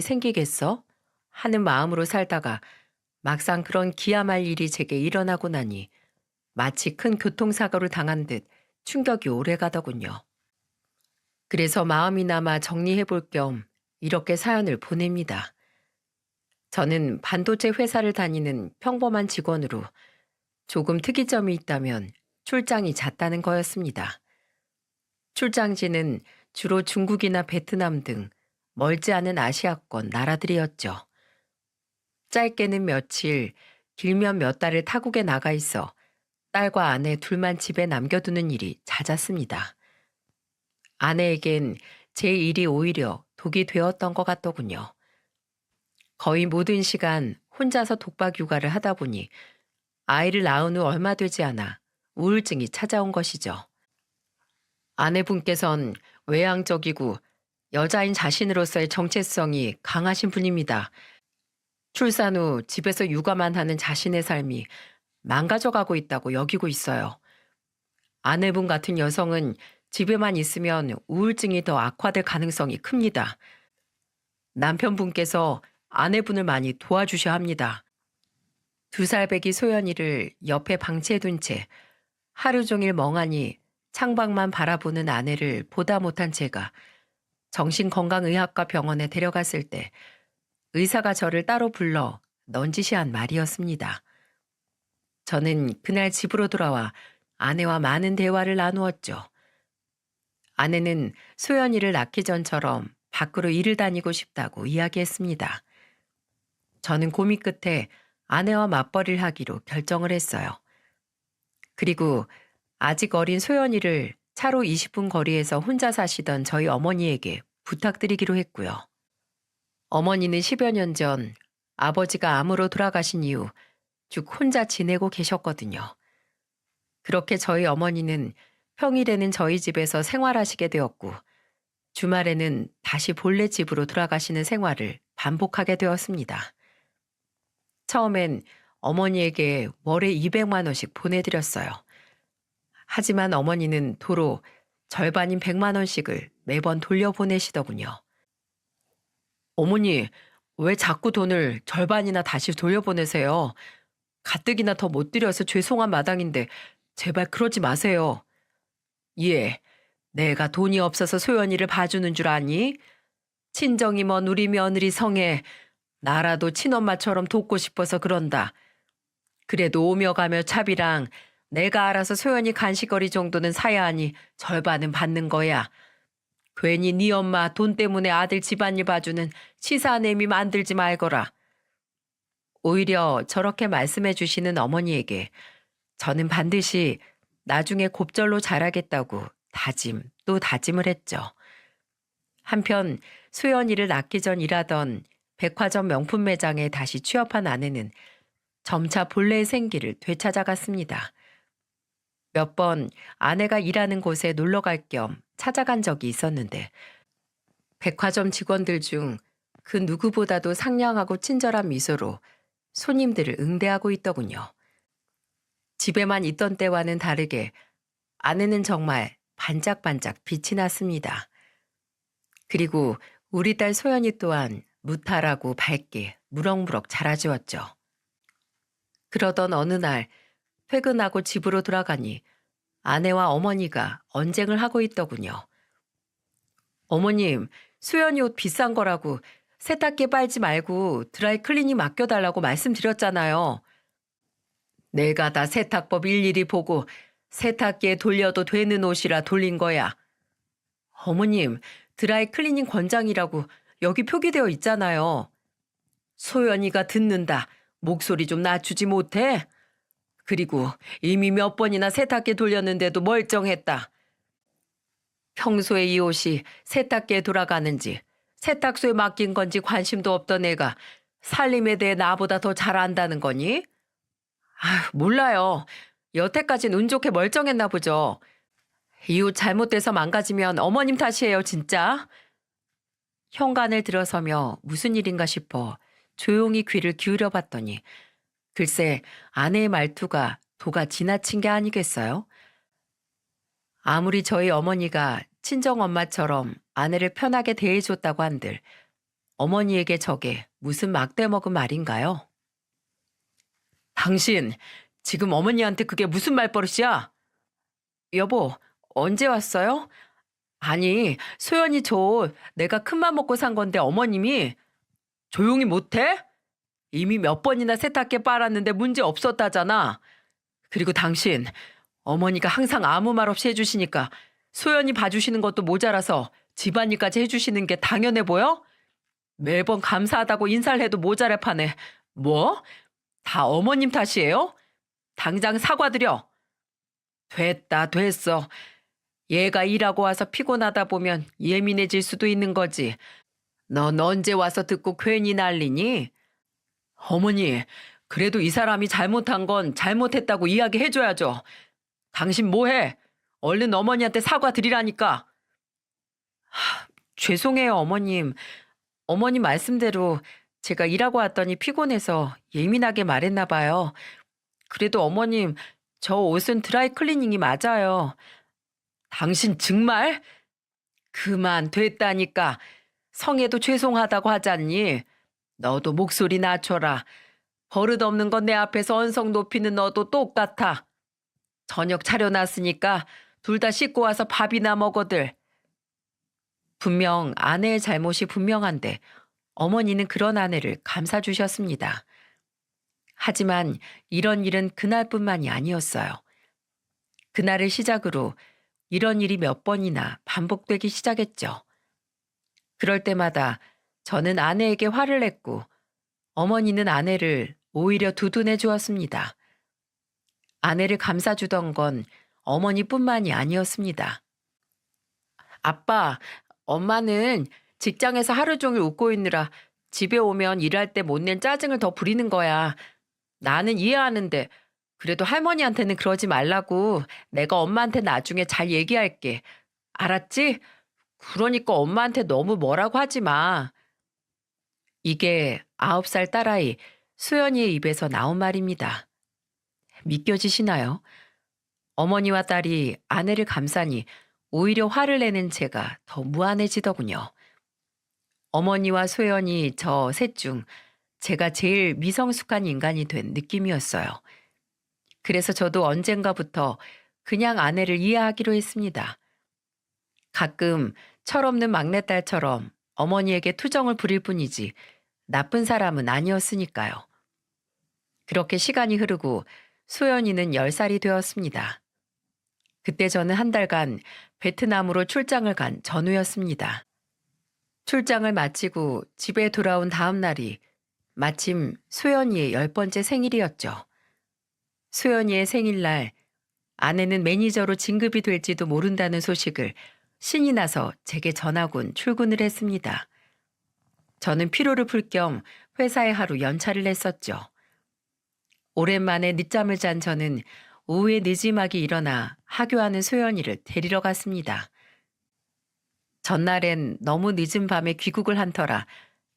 생기겠어? 하는 마음으로 살다가 막상 그런 기야말 일이 제게 일어나고 나니 마치 큰 교통사고를 당한 듯 충격이 오래 가더군요. 그래서 마음이 남아 정리해 볼 겸 이렇게 사연을 보냅니다. 저는 반도체 회사를 다니는 평범한 직원으로 조금 특이점이 있다면 출장이 잦다는 거였습니다. 출장지는 주로 중국이나 베트남 등 멀지 않은 아시아권 나라들이었죠. 짧게는 며칠, 길면 몇 달을 타국에 나가 있어 딸과 아내 둘만 집에 남겨두는 일이 잦았습니다. 아내에겐 제 일이 오히려 독이 되었던 것 같더군요. 거의 모든 시간 혼자서 독박 육아를 하다 보니 아이를 낳은 후 얼마 되지 않아 우울증이 찾아온 것이죠. 아내분께선 외향적이고 여자인 자신으로서의 정체성이 강하신 분입니다. 출산 후 집에서 육아만 하는 자신의 삶이 망가져가고 있다고 여기고 있어요. 아내분 같은 여성은 집에만 있으면 우울증이 더 악화될 가능성이 큽니다. 남편분께서 아내분을 많이 도와주셔야 합니다. 2살 배기 소연이를 옆에 방치해둔 채 하루 종일 멍하니 창밖만 바라보는 아내를 보다 못한 제가 정신건강의학과 병원에 데려갔을 때 의사가 저를 따로 불러 넌지시한 말이었습니다. 저는 그날 집으로 돌아와 아내와 많은 대화를 나누었죠. 아내는 소연이를 낳기 전처럼 밖으로 일을 다니고 싶다고 이야기했습니다. 저는 고민 끝에 아내와 맞벌이를 하기로 결정을 했어요. 그리고 아직 어린 소연이를 차로 20분 거리에서 혼자 사시던 저희 어머니에게 부탁드리기로 했고요. 어머니는 10여 년 전 아버지가 암으로 돌아가신 이후 쭉 혼자 지내고 계셨거든요. 그렇게 저희 어머니는 평일에는 저희 집에서 생활하시게 되었고 주말에는 다시 본래 집으로 돌아가시는 생활을 반복하게 되었습니다. 처음엔 어머니에게 월에 200만 원씩 보내드렸어요. 하지만 어머니는 도로 절반인 100만 원씩을 매번 돌려보내시더군요. 어머니, 왜 자꾸 돈을 절반이나 다시 돌려보내세요? 가뜩이나 더 못 드려서 죄송한 마당인데 제발 그러지 마세요. 예, 내가 돈이 없어서 소연이를 봐주는 줄 아니? 친정이 먼 우리 며느리 성에 나라도 친엄마처럼 돕고 싶어서 그런다. 그래도 오며 가며 차비랑 내가 알아서 소연이 간식거리 정도는 사야 하니 절반은 받는 거야. 괜히 네 엄마 돈 때문에 아들 집안일 봐주는 시사내미 만들지 말거라. 오히려 저렇게 말씀해 주시는 어머니에게 저는 반드시 나중에 곱절로 잘하겠다고 다짐 또 다짐을 했죠. 한편 소연이를 낳기 전 일하던 백화점 명품 매장에 다시 취업한 아내는 점차 본래의 생기를 되찾아갔습니다. 몇 번 아내가 일하는 곳에 놀러 갈 겸 찾아간 적이 있었는데 백화점 직원들 중 그 누구보다도 상냥하고 친절한 미소로 손님들을 응대하고 있더군요. 집에만 있던 때와는 다르게 아내는 정말 반짝반짝 빛이 났습니다. 그리고 우리 딸 소연이 또한 무탈하고 밝게 무럭무럭 자라주었죠. 그러던 어느 날 퇴근하고 집으로 돌아가니 아내와 어머니가 언쟁을 하고 있더군요. 어머님, 수연이 옷 비싼 거라고 세탁기에 빨지 말고 드라이클리닝 맡겨달라고 말씀드렸잖아요. 내가 다 세탁법 일일이 보고 세탁기에 돌려도 되는 옷이라 돌린 거야. 어머님, 드라이클리닝 권장이라고 여기 표기되어 있잖아요. 소연이가 듣는다. 목소리 좀 낮추지 못해? 그리고 이미 몇 번이나 세탁기 돌렸는데도 멀쩡했다. 평소에 이 옷이 세탁기에 돌아가는지 세탁소에 맡긴 건지 관심도 없던 애가 살림에 대해 나보다 더 잘 안다는 거니? 아휴, 몰라요. 여태까진 운 좋게 멀쩡했나 보죠. 이 옷 잘못돼서 망가지면 어머님 탓이에요, 진짜. 현관을 들어서며 무슨 일인가 싶어 조용히 귀를 기울여 봤더니 글쎄 아내의 말투가 도가 지나친 게 아니겠어요? 아무리 저희 어머니가 친정엄마처럼 아내를 편하게 대해줬다고 한들 어머니에게 저게 무슨 막대 먹은 말인가요? 당신, 지금 어머니한테 그게 무슨 말버릇이야? 여보, 언제 왔어요? 아니, 소연이 저 내가 큰맘 먹고 산 건데 어머님이 조용히 못해? 이미 몇 번이나 세탁기 빨았는데 문제 없었다잖아. 그리고 당신, 어머니가 항상 아무 말 없이 해주시니까 소연이 봐주시는 것도 모자라서 집안일까지 해주시는 게 당연해 보여? 매번 감사하다고 인사를 해도 모자랄 판에 뭐? 다 어머님 탓이에요? 당장 사과드려. 됐다, 됐어. 얘가 일하고 와서 피곤하다 보면 예민해질 수도 있는 거지. 넌 언제 와서 듣고 괜히 난리니? 어머니, 그래도 이 사람이 잘못한 건 잘못했다고 이야기해줘야죠. 당신 뭐해? 얼른 어머니한테 사과드리라니까. 죄송해요, 어머님. 어머님 말씀대로 제가 일하고 왔더니 피곤해서 예민하게 말했나 봐요. 그래도 어머님, 저 옷은 드라이 클리닝이 맞아요. 당신 정말? 그만 됐다니까. 성에도 죄송하다고 하잖니. 너도 목소리 낮춰라. 버릇없는 건 내 앞에서 언성 높이는 너도 똑같아. 저녁 차려놨으니까 둘 다 씻고 와서 밥이나 먹어들. 분명 아내의 잘못이 분명한데 어머니는 그런 아내를 감싸주셨습니다. 하지만 이런 일은 그날뿐만이 아니었어요. 그날을 시작으로 이런 일이 몇 번이나 반복되기 시작했죠. 그럴 때마다 저는 아내에게 화를 냈고 어머니는 아내를 오히려 두둔해 주었습니다. 아내를 감싸주던 건 어머니뿐만이 아니었습니다. 아빠, 엄마는 직장에서 하루 종일 웃고 있느라 집에 오면 일할 때 못 낸 짜증을 더 부리는 거야. 나는 이해하는데 그래도 할머니한테는 그러지 말라고 내가 엄마한테 나중에 잘 얘기할게. 알았지? 그러니까 엄마한테 너무 뭐라고 하지 마. 이게 9살 딸아이 수연이의 입에서 나온 말입니다. 믿겨지시나요? 어머니와 딸이 아내를 감싸니 오히려 화를 내는 제가 더 무안해지더군요. 어머니와 소연이 저 셋 중 제가 제일 미성숙한 인간이 된 느낌이었어요. 그래서 저도 언젠가부터 그냥 아내를 이해하기로 했습니다. 가끔 철없는 막내딸처럼 어머니에게 투정을 부릴 뿐이지 나쁜 사람은 아니었으니까요. 그렇게 시간이 흐르고 소연이는 10살이 되었습니다. 그때 저는 한 달간 베트남으로 출장을 간 전후였습니다. 출장을 마치고 집에 돌아온 다음 날이 마침 소연이의 10번째 생일이었죠. 소연이의 생일날 아내는 매니저로 진급이 될지도 모른다는 소식을 신이 나서 제게 전하곤 출근을 했습니다. 저는 피로를 풀 겸 회사에 하루 연차를 냈었죠. 오랜만에 늦잠을 잔 저는 오후에 늦지막이 일어나 하교하는 소연이를 데리러 갔습니다. 전날엔 너무 늦은 밤에 귀국을 한 터라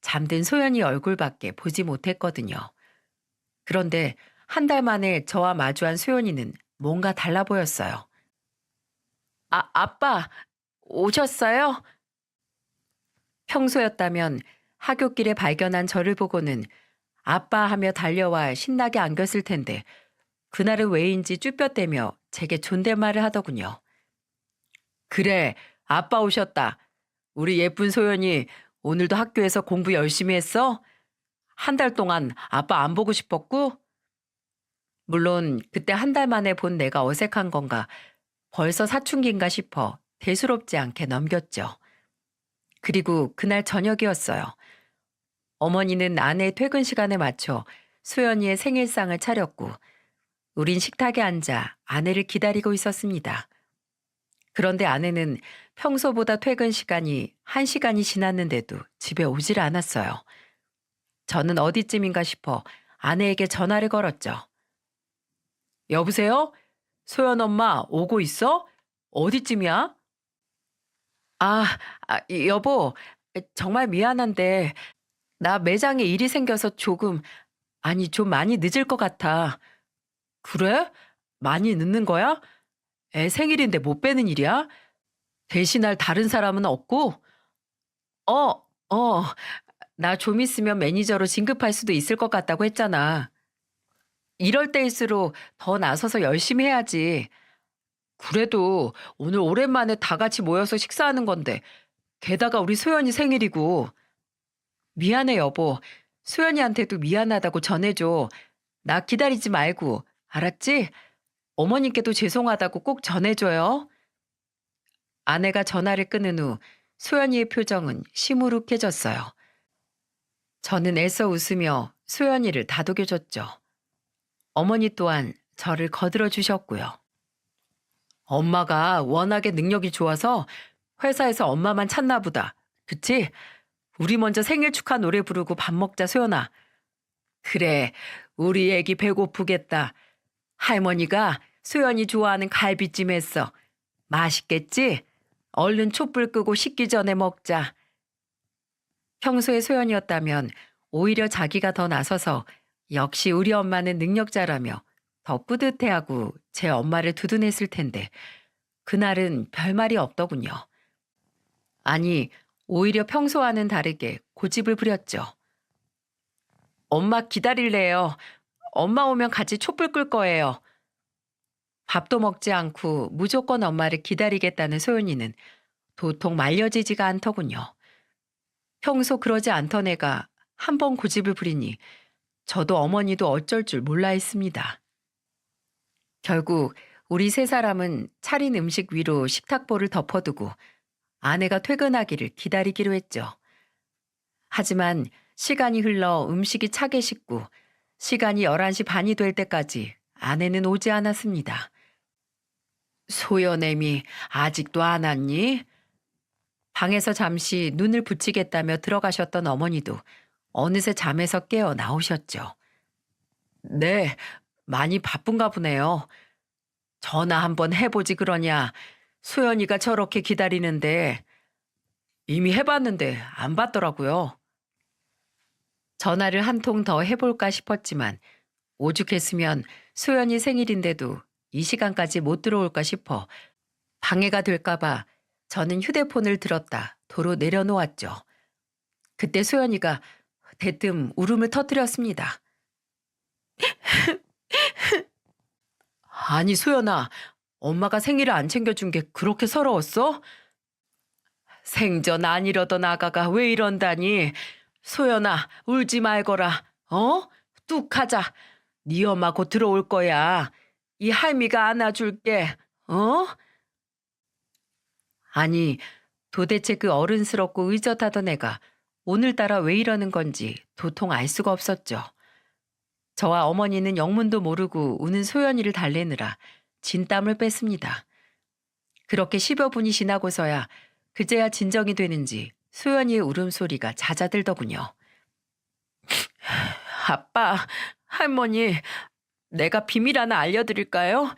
잠든 소연이 얼굴밖에 보지 못했거든요. 그런데 한 달 만에 저와 마주한 소연이는 뭔가 달라 보였어요. 아빠, 오셨어요? 평소였다면 하굣길에 발견한 저를 보고는 아빠 하며 달려와 신나게 안겼을 텐데 그날은 왜인지 쭈뼛대며 제게 존댓말을 하더군요. 그래, 아빠 오셨다. 우리 예쁜 소연이 오늘도 학교에서 공부 열심히 했어? 한 달 동안 아빠 안 보고 싶었고? 물론 그때 한 달 만에 본 내가 어색한 건가 벌써 사춘기인가 싶어 대수롭지 않게 넘겼죠. 그리고 그날 저녁이었어요. 어머니는 아내의 퇴근 시간에 맞춰 소연이의 생일상을 차렸고 우린 식탁에 앉아 아내를 기다리고 있었습니다. 그런데 아내는 평소보다 퇴근 시간이 1시간이 지났는데도 집에 오질 않았어요. 저는 어디쯤인가 싶어 아내에게 전화를 걸었죠. 여보세요? 소연 엄마 오고 있어? 어디쯤이야? 아, 여보, 정말 미안한데 나 매장에 일이 생겨서 좀 많이 늦을 것 같아. 그래? 많이 늦는 거야? 애 생일인데 못 빼는 일이야? 대신할 다른 사람은 없고? 어, 나 좀 있으면 매니저로 진급할 수도 있을 것 같다고 했잖아. 이럴 때일수록 더 나서서 열심히 해야지. 그래도 오늘 오랜만에 다 같이 모여서 식사하는 건데, 게다가 우리 소연이 생일이고. 미안해, 여보. 소연이한테도 미안하다고 전해줘. 나 기다리지 말고. 알았지? 어머님께도 죄송하다고 꼭 전해줘요. 아내가 전화를 끊은 후 소연이의 표정은 시무룩해졌어요. 저는 애써 웃으며 소연이를 다독여줬죠. 어머니 또한 저를 거들어 주셨고요. 엄마가 워낙에 능력이 좋아서 회사에서 엄마만 찾나 보다. 그치? 우리 먼저 생일 축하 노래 부르고 밥 먹자, 소연아. 그래, 우리 애기 배고프겠다. 할머니가 소연이 좋아하는 갈비찜 했어. 맛있겠지? 얼른 촛불 끄고 식기 전에 먹자. 평소에 소연이었다면 오히려 자기가 더 나서서 역시 우리 엄마는 능력자라며 더 뿌듯해하고 제 엄마를 두둔했을 텐데 그날은 별말이 없더군요. 아니, 오히려 평소와는 다르게 고집을 부렸죠. 엄마 기다릴래요. 엄마 오면 같이 촛불 끌 거예요. 밥도 먹지 않고 무조건 엄마를 기다리겠다는 소연이는 도통 말려지지가 않더군요. 평소 그러지 않던 애가 한 번 고집을 부리니 저도 어머니도 어쩔 줄 몰라 했습니다. 결국 우리 세 사람은 차린 음식 위로 식탁보를 덮어두고 아내가 퇴근하기를 기다리기로 했죠. 하지만 시간이 흘러 음식이 차게 식고 시간이 11시 반이 될 때까지 아내는 오지 않았습니다. 소연애미 아직도 안 왔니? 방에서 잠시 눈을 붙이겠다며 들어가셨던 어머니도 어느새 잠에서 깨어 나오셨죠. 네, 많이 바쁜가 보네요. 전화 한번 해보지 그러냐. 소연이가 저렇게 기다리는데 이미 해봤는데 안 받더라고요. 전화를 한 통 더 해볼까 싶었지만 오죽했으면 소연이 생일인데도 이 시간까지 못 들어올까 싶어 방해가 될까봐 저는 휴대폰을 들었다 도로 내려놓았죠. 그때 소연이가 대뜸 울음을 터뜨렸습니다. 아니 소연아, 엄마가 생일을 안 챙겨준 게 그렇게 서러웠어? 생전 안 이러던 아가가 왜 이런다니. 소연아 울지 말거라. 어? 뚝 하자. 네 엄마 곧 들어올 거야. 이 할미가 안아줄게. 어? 아니 도대체 그 어른스럽고 의젓하던 애가 오늘따라 왜 이러는 건지 도통 알 수가 없었죠. 저와 어머니는 영문도 모르고 우는 소연이를 달래느라 진땀을 뺐습니다. 그렇게 10여 분이 지나고서야 그제야 진정이 되는지 소연이의 울음소리가 잦아들더군요. 아빠, 할머니, 내가 비밀 하나 알려드릴까요?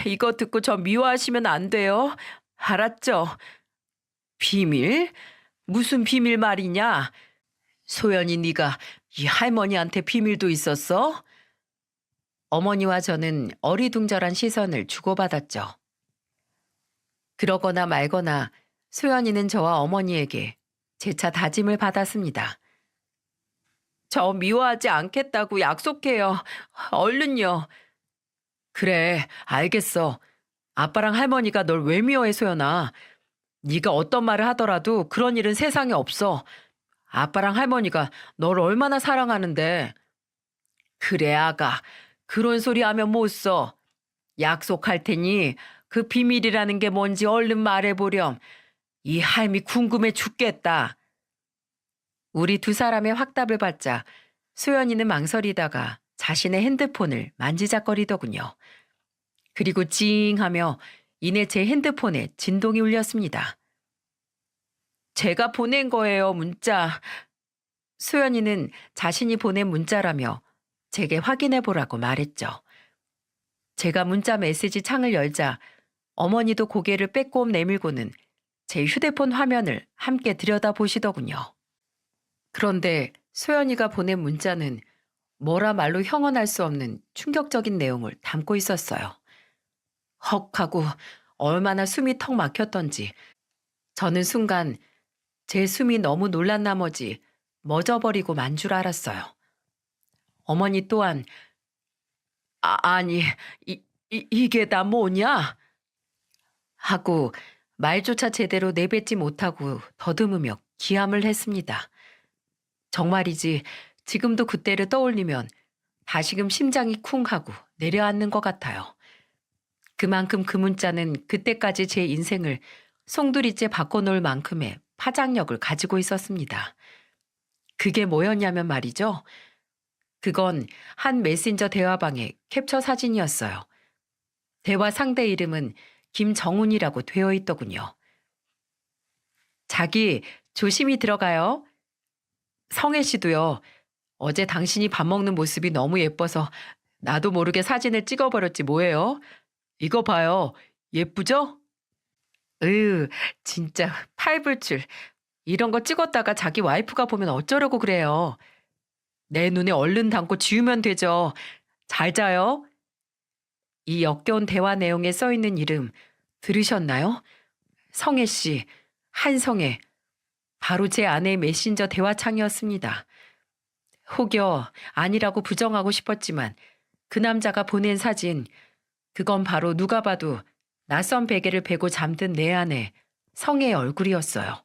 이거 듣고 저 미워하시면 안 돼요. 알았죠? 비밀? 무슨 비밀 말이냐? 소연이 네가 이 할머니한테 비밀도 있었어? 어머니와 저는 어리둥절한 시선을 주고받았죠. 그러거나 말거나 소연이는 저와 어머니에게 재차 다짐을 받았습니다. 저 미워하지 않겠다고 약속해요. 얼른요. 그래, 알겠어. 아빠랑 할머니가 널 왜 미워해, 소연아. 네가 어떤 말을 하더라도 그런 일은 세상에 없어. 아빠랑 할머니가 널 얼마나 사랑하는데. 그래, 아가. 그런 소리 하면 못 써. 약속할 테니 그 비밀이라는 게 뭔지 얼른 말해보렴. 이 할미 궁금해 죽겠다. 우리 두 사람의 확답을 받자 소연이는 망설이다가 자신의 핸드폰을 만지작거리더군요. 그리고 찡하며 이내 제 핸드폰에 진동이 울렸습니다. 제가 보낸 거예요, 문자. 소연이는 자신이 보낸 문자라며 제게 확인해 보라고 말했죠. 제가 문자 메시지 창을 열자 어머니도 고개를 빼꼼 내밀고는 제 휴대폰 화면을 함께 들여다보시더군요. 그런데 소연이가 보낸 문자는 뭐라 말로 형언할 수 없는 충격적인 내용을 담고 있었어요. 헉 하고 얼마나 숨이 턱 막혔던지 저는 순간 제 숨이 너무 놀란 나머지 멎어버리고 만 줄 알았어요. 어머니 또한 아니 이게 다 뭐냐? 하고 말조차 제대로 내뱉지 못하고 더듬으며 기함을 했습니다. 정말이지 지금도 그때를 떠올리면 다시금 심장이 쿵하고 내려앉는 것 같아요. 그만큼 그 문자는 그때까지 제 인생을 송두리째 바꿔놓을 만큼의 파장력을 가지고 있었습니다. 그게 뭐였냐면 말이죠. 그건 한 메신저 대화방의 캡처 사진이었어요. 대화 상대 이름은 김정훈이라고 되어 있더군요. 자기 조심히 들어가요. 성혜 씨도요. 어제 당신이 밥 먹는 모습이 너무 예뻐서 나도 모르게 사진을 찍어버렸지 뭐예요. 이거 봐요. 예쁘죠? 으, 진짜 팔불출. 이런 거 찍었다가 자기 와이프가 보면 어쩌려고 그래요. 내 눈에 얼른 담고 지우면 되죠. 잘 자요. 이 역겨운 대화 내용에 써 있는 이름 들으셨나요? 성혜 씨, 한성혜. 바로 제 아내의 메신저 대화창이었습니다. 혹여 아니라고 부정하고 싶었지만 그 남자가 보낸 사진, 그건 바로 누가 봐도 낯선 베개를 베고 잠든 내 아내 성혜의 얼굴이었어요.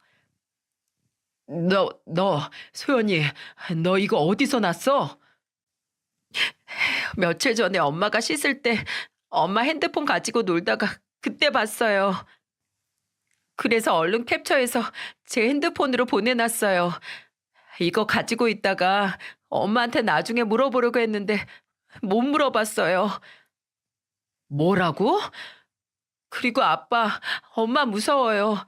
소연이, 너 이거 어디서 났어? 며칠 전에 엄마가 씻을 때 엄마 핸드폰 가지고 놀다가 그때 봤어요. 그래서 얼른 캡처해서 제 핸드폰으로 보내놨어요. 이거 가지고 있다가 엄마한테 나중에 물어보려고 했는데 못 물어봤어요. 뭐라고? 그리고 아빠, 엄마 무서워요.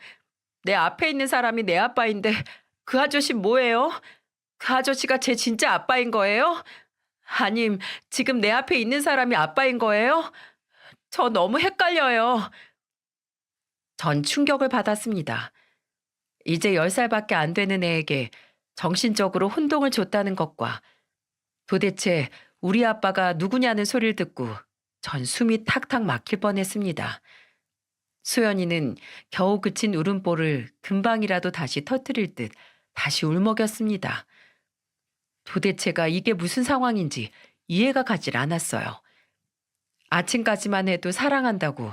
내 앞에 있는 사람이 내 아빠인데 그 아저씨 뭐예요? 그 아저씨가 제 진짜 아빠인 거예요? 아님 지금 내 앞에 있는 사람이 아빠인 거예요? 저 너무 헷갈려요. 전 충격을 받았습니다. 이제 10살밖에 안 되는 애에게 정신적으로 혼동을 줬다는 것과 도대체 우리 아빠가 누구냐는 소리를 듣고 전 숨이 탁탁 막힐 뻔했습니다. 수연이는 겨우 그친 울음보를 금방이라도 다시 터뜨릴 듯 다시 울먹였습니다. 도대체가 이게 무슨 상황인지 이해가 가질 않았어요. 아침까지만 해도 사랑한다고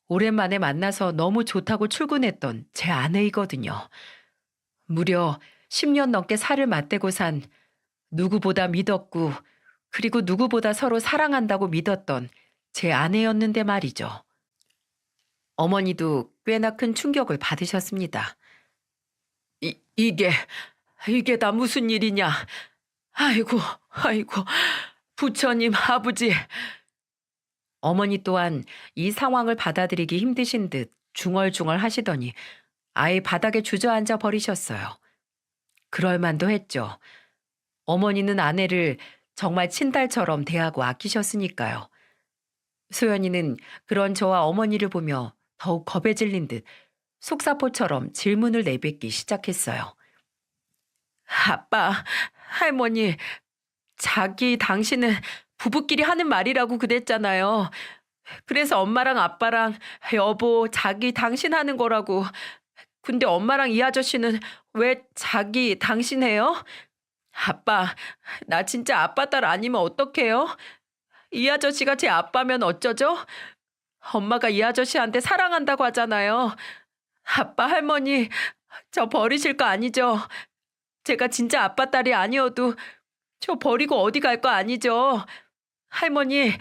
오랜만에 만나서 너무 좋다고 출근했던 제 아내이거든요. 무려 10년 넘게 살을 맞대고 산 누구보다 믿었고 그리고 누구보다 서로 사랑한다고 믿었던 제 아내였는데 말이죠. 어머니도 꽤나 큰 충격을 받으셨습니다. 이게 다 무슨 일이냐? 아이고, 부처님, 아버지. 어머니 또한 이 상황을 받아들이기 힘드신 듯 중얼중얼 하시더니 아예 바닥에 주저앉아 버리셨어요. 그럴 만도 했죠. 어머니는 아내를 정말 친딸처럼 대하고 아끼셨으니까요. 소연이는 그런 저와 어머니를 보며 더욱 겁에 질린 듯 속사포처럼 질문을 내뱉기 시작했어요. 아빠, 할머니, 당신은 부부끼리 하는 말이라고 그랬잖아요. 그래서 엄마랑 아빠랑 여보, 당신 하는 거라고. 근데 엄마랑 이 아저씨는 왜 당신 해요? 아빠, 나 진짜 아빠 딸 아니면 어떡해요? 이 아저씨가 제 아빠면 어쩌죠? 엄마가 이 아저씨한테 사랑한다고 하잖아요. 아빠, 할머니, 저 버리실 거 아니죠? 제가 진짜 아빠 딸이 아니어도 저 버리고 어디 갈 거 아니죠? 할머니,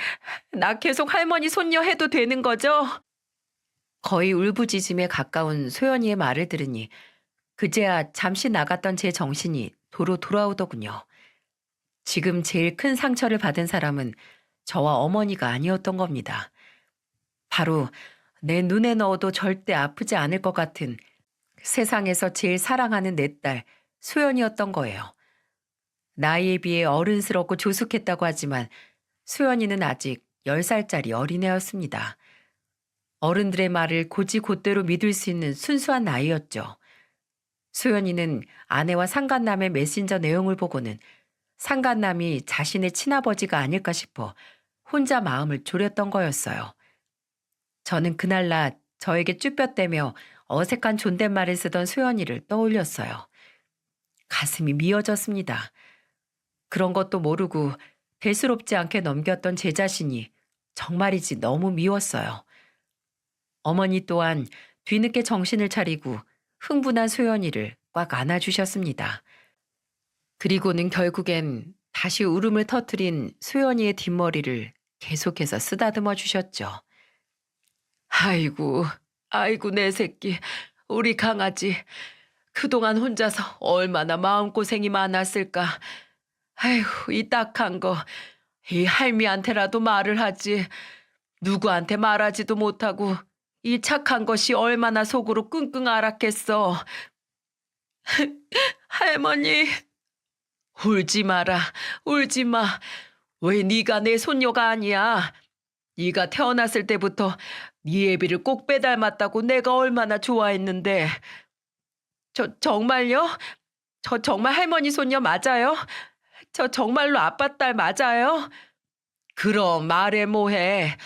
나 계속 할머니 손녀 해도 되는 거죠? 거의 울부짖음에 가까운 소연이의 말을 들으니 그제야 잠시 나갔던 제 정신이 도로 돌아오더군요. 지금 제일 큰 상처를 받은 사람은 저와 어머니가 아니었던 겁니다. 바로 내 눈에 넣어도 절대 아프지 않을 것 같은 세상에서 제일 사랑하는 내 딸 소연이었던 거예요. 나이에 비해 어른스럽고 조숙했다고 하지만 소연이는 아직 10살짜리 어린애였습니다. 어른들의 말을 곧이곧대로 믿을 수 있는 순수한 나이였죠. 소연이는 아내와 상간남의 메신저 내용을 보고는 상간남이 자신의 친아버지가 아닐까 싶어 혼자 마음을 졸였던 거였어요. 저는 그날 낮 저에게 쭈뼛대며 어색한 존댓말을 쓰던 소연이를 떠올렸어요. 가슴이 미어졌습니다. 그런 것도 모르고 대수롭지 않게 넘겼던 제 자신이 정말이지 너무 미웠어요. 어머니 또한 뒤늦게 정신을 차리고 흥분한 소연이를 꽉 안아주셨습니다. 그리고는 결국엔 다시 울음을 터뜨린 소연이의 뒷머리를 계속해서 쓰다듬어 주셨죠. 아이고, 아이고 내 새끼, 우리 강아지. 그동안 혼자서 얼마나 마음고생이 많았을까. 아이고, 이 딱한 거, 이 할미한테라도 말을 하지. 누구한테 말하지도 못하고 이 착한 것이 얼마나 속으로 끙끙 앓았겠어. 할머니, 울지 마라, 울지 마. 왜 네가 내 손녀가 아니야? 네가 태어났을 때부터 네 애비를 꼭 빼닮았다고 내가 얼마나 좋아했는데. 정말요? 저 정말 할머니 손녀 맞아요? 저 정말로 아빠 딸 맞아요? 그럼 말해 뭐해.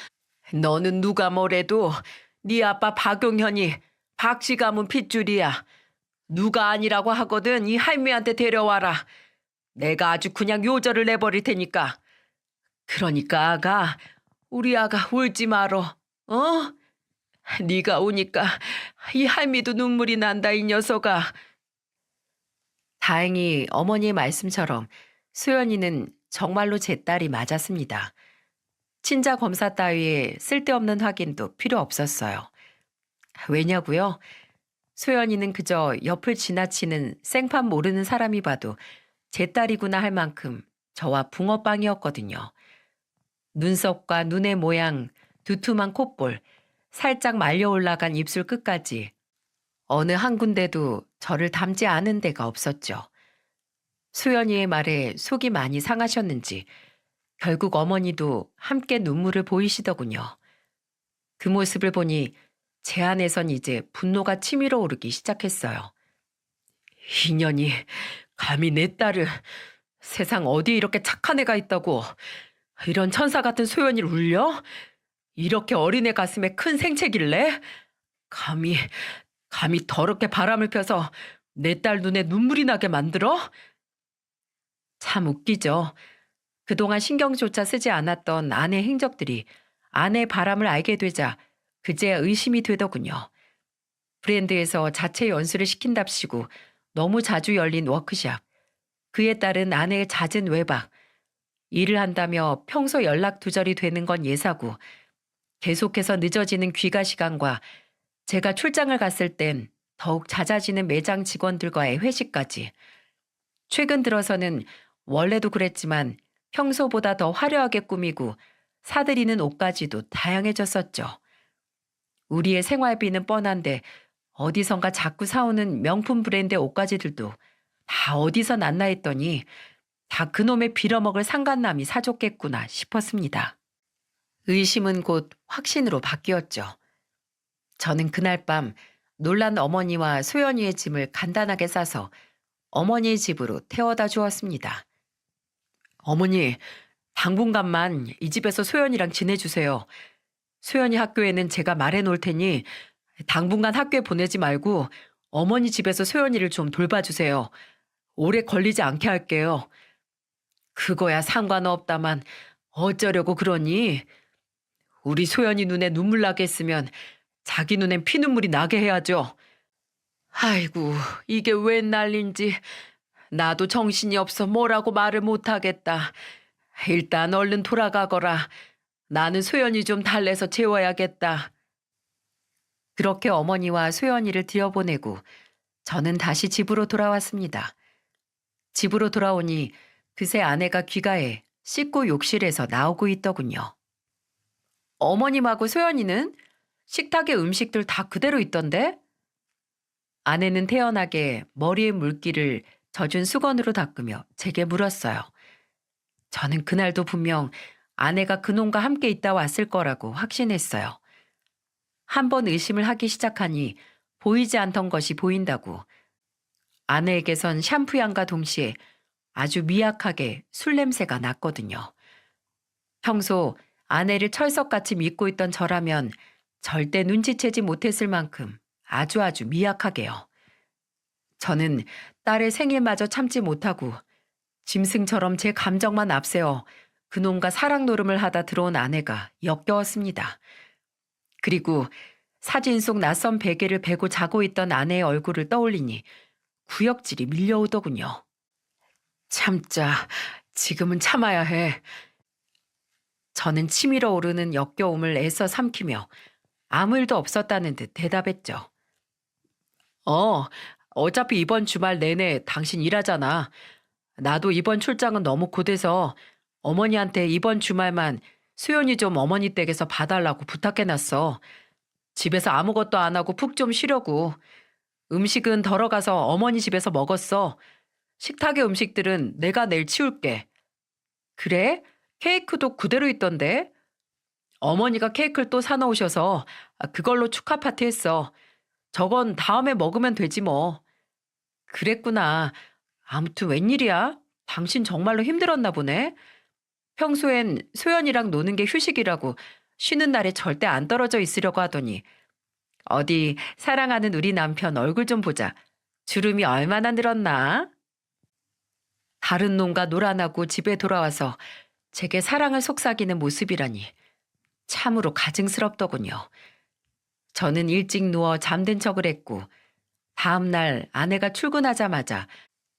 너는 누가 뭐래도 네 아빠 박용현이 박씨 가문 핏줄이야. 누가 아니라고 하거든 이 할미한테 데려와라. 내가 아주 그냥 요절을 내버릴 테니까. 그러니까 아가, 우리 아가 울지 말어. 어? 네가 우니까 이 할미도 눈물이 난다 이 녀석아. 다행히 어머니의 말씀처럼 수연이는 정말로 제 딸이 맞았습니다. 친자 검사 따위에 쓸데없는 확인도 필요 없었어요. 왜냐고요? 소연이는 그저 옆을 지나치는 생판 모르는 사람이 봐도 제 딸이구나 할 만큼 저와 붕어빵이었거든요. 눈썹과 눈의 모양, 두툼한 콧볼, 살짝 말려 올라간 입술 끝까지 어느 한 군데도 저를 닮지 않은 데가 없었죠. 소연이의 말에 속이 많이 상하셨는지 결국 어머니도 함께 눈물을 보이시더군요. 그 모습을 보니 제 안에선 이제 분노가 치밀어 오르기 시작했어요. 이년이 감히 내 딸을, 세상 어디에 이렇게 착한 애가 있다고 이런 천사 같은 소연이를 울려? 이렇게 어린애 가슴에 큰 생채길래? 감히 더럽게 바람을 펴서 내 딸 눈에 눈물이 나게 만들어? 참 웃기죠. 그동안 신경조차 쓰지 않았던 아내 행적들이 아내의 바람을 알게 되자 그제야 의심이 되더군요. 브랜드에서 자체 연수를 시킨답시고 너무 자주 열린 워크샵, 그에 따른 아내의 잦은 외박, 일을 한다며 평소 연락 두절이 되는 건 예사고 계속해서 늦어지는 귀가 시간과 제가 출장을 갔을 땐 더욱 잦아지는 매장 직원들과의 회식까지. 최근 들어서는 원래도 그랬지만 평소보다 더 화려하게 꾸미고 사들이는 옷까지도 다양해졌었죠. 우리의 생활비는 뻔한데 어디선가 자꾸 사오는 명품 브랜드 옷가지들도 다 어디서 났나 했더니 다 그놈의 빌어먹을 상간남이 사줬겠구나 싶었습니다. 의심은 곧 확신으로 바뀌었죠. 저는 그날 밤 놀란 어머니와 소연이의 짐을 간단하게 싸서 어머니의 집으로 태워다 주었습니다. 어머니, 당분간만 이 집에서 소연이랑 지내주세요. 소연이 학교에는 제가 말해 놓을 테니 당분간 학교에 보내지 말고 어머니 집에서 소연이를 좀 돌봐주세요. 오래 걸리지 않게 할게요. 그거야 상관없다만 어쩌려고 그러니? 우리 소연이 눈에 눈물 나게 했으면 자기 눈엔 피눈물이 나게 해야죠. 아이고, 이게 웬 난린지. 나도 정신이 없어 뭐라고 말을 못하겠다. 일단 얼른 돌아가거라. 나는 소연이 좀 달래서 재워야겠다. 그렇게 어머니와 소연이를 들여보내고 저는 다시 집으로 돌아왔습니다. 집으로 돌아오니 그새 아내가 귀가해 씻고 욕실에서 나오고 있더군요. 어머님하고 소연이는? 식탁에 음식들 다 그대로 있던데? 아내는 태연하게 머리에 물기를 젖은 수건으로 닦으며 제게 물었어요. 저는 그날도 분명 아내가 그놈과 함께 있다 왔을 거라고 확신했어요. 한 번 의심을 하기 시작하니 보이지 않던 것이 보인다고. 아내에게선 샴푸향과 동시에 아주 미약하게 술 냄새가 났거든요. 평소 아내를 철석같이 믿고 있던 저라면 절대 눈치채지 못했을 만큼 아주 미약하게요. 저는 딸의 생일마저 참지 못하고 짐승처럼 제 감정만 앞세워 그놈과 사랑 노름을 하다 들어온 아내가 역겨웠습니다. 그리고 사진 속 낯선 베개를 베고 자고 있던 아내의 얼굴을 떠올리니 구역질이 밀려오더군요. 참자, 지금은 참아야 해. 저는 치밀어 오르는 역겨움을 애써 삼키며 아무 일도 없었다는 듯 대답했죠. 어, 어차피 이번 주말 내내 당신 일하잖아. 나도 이번 출장은 너무 고돼서 어머니한테 이번 주말만 수연이 좀 어머니 댁에서 봐달라고 부탁해놨어. 집에서 아무것도 안 하고 푹 좀 쉬려고. 음식은 덜어가서 어머니 집에서 먹었어. 식탁의 음식들은 내가 내일 치울게. 그래? 케이크도 그대로 있던데? 어머니가 케이크를 또 사놓으셔서 그걸로 축하 파티 했어. 저건 다음에 먹으면 되지 뭐. 그랬구나. 아무튼 웬일이야? 당신 정말로 힘들었나 보네. 평소엔 소연이랑 노는 게 휴식이라고 쉬는 날에 절대 안 떨어져 있으려고 하더니 어디 사랑하는 우리 남편 얼굴 좀 보자. 주름이 얼마나 늘었나? 다른 놈과 놀아나고 집에 돌아와서 제게 사랑을 속삭이는 모습이라니 참으로 가증스럽더군요. 저는 일찍 누워 잠든 척을 했고 다음 날 아내가 출근하자마자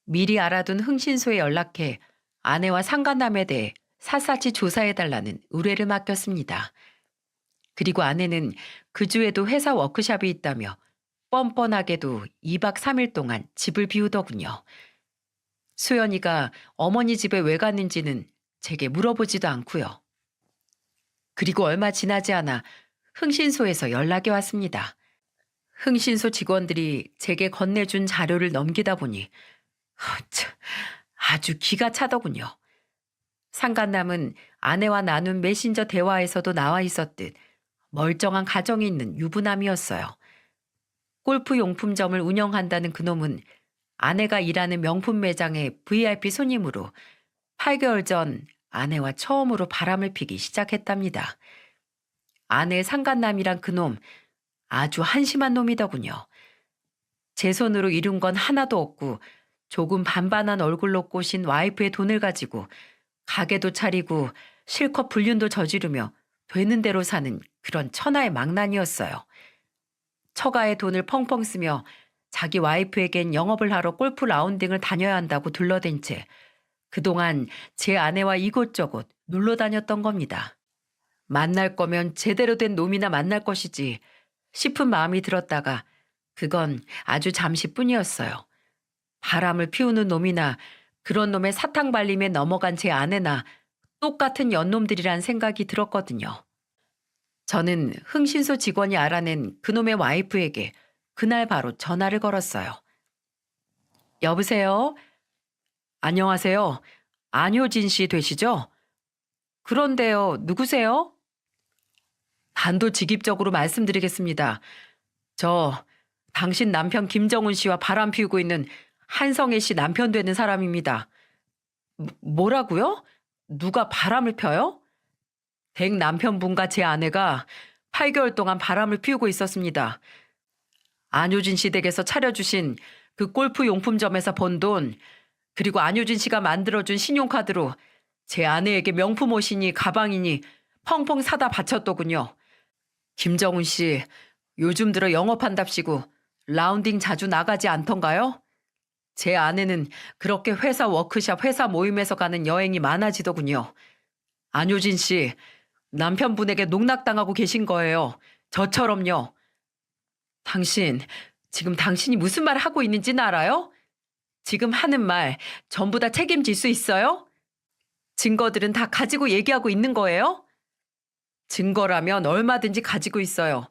미리 알아둔 흥신소에 연락해 아내와 상간남에 대해 샅샅이 조사해달라는 의뢰를 맡겼습니다. 그리고 아내는 그 주에도 회사 워크숍이 있다며 뻔뻔하게도 2박 3일 동안 집을 비우더군요. 수연이가 어머니 집에 왜 갔는지는 제게 물어보지도 않고요. 그리고 얼마 지나지 않아 흥신소에서 연락이 왔습니다. 흥신소 직원들이 제게 건네준 자료를 넘기다 보니 참, 아주 기가 차더군요. 상간남은 아내와 나눈 메신저 대화에서도 나와 있었듯 멀쩡한 가정이 있는 유부남이었어요. 골프 용품점을 운영한다는 그놈은 아내가 일하는 명품 매장의 VIP 손님으로 8개월 전 아내와 처음으로 바람을 피기 시작했답니다. 아내 상간남이란 그놈 아주 한심한 놈이더군요. 제 손으로 이룬 건 하나도 없고 조금 반반한 얼굴로 꼬신 와이프의 돈을 가지고 가게도 차리고 실컷 불륜도 저지르며 되는 대로 사는 그런 천하의 망난이었어요. 처가의 돈을 펑펑 쓰며 자기 와이프에겐 영업을 하러 골프 라운딩을 다녀야 한다고 둘러댄 채 그동안 제 아내와 이곳저곳 놀러 다녔던 겁니다. 만날 거면 제대로 된 놈이나 만날 것이지 싶은 마음이 들었다가 그건 아주 잠시뿐이었어요. 바람을 피우는 놈이나 그런 놈의 사탕 발림에 넘어간 제 아내나 똑같은 연놈들이란 생각이 들었거든요. 저는 흥신소 직원이 알아낸 그놈의 와이프에게 그날 바로 전화를 걸었어요. 여보세요? 안녕하세요. 안효진 씨 되시죠? 그런데요, 누구세요? 단도직입적으로 말씀드리겠습니다. 저 당신 남편 김정훈 씨와 바람 피우고 있는 한성애 씨 남편 되는 사람입니다. 뭐라고요? 누가 바람을 펴요? 댁 남편분과 제 아내가 8개월 동안 바람을 피우고 있었습니다. 안효진 씨 댁에서 차려주신 그 골프 용품점에서 번 돈, 그리고 안효진 씨가 만들어준 신용카드로 제 아내에게 명품 옷이니 가방이니 펑펑 사다 바쳤더군요. 김정훈 씨, 요즘 들어 영업한답시고 라운딩 자주 나가지 않던가요? 제 아내는 그렇게 회사 워크숍, 회사 모임에서 가는 여행이 많아지더군요. 안효진 씨, 남편분에게 농락당하고 계신 거예요. 저처럼요. 당신, 지금 당신이 무슨 말 하고 있는지는 알아요? 지금 하는 말 전부 다 책임질 수 있어요? 증거들은 다 가지고 얘기하고 있는 거예요? 증거라면 얼마든지 가지고 있어요.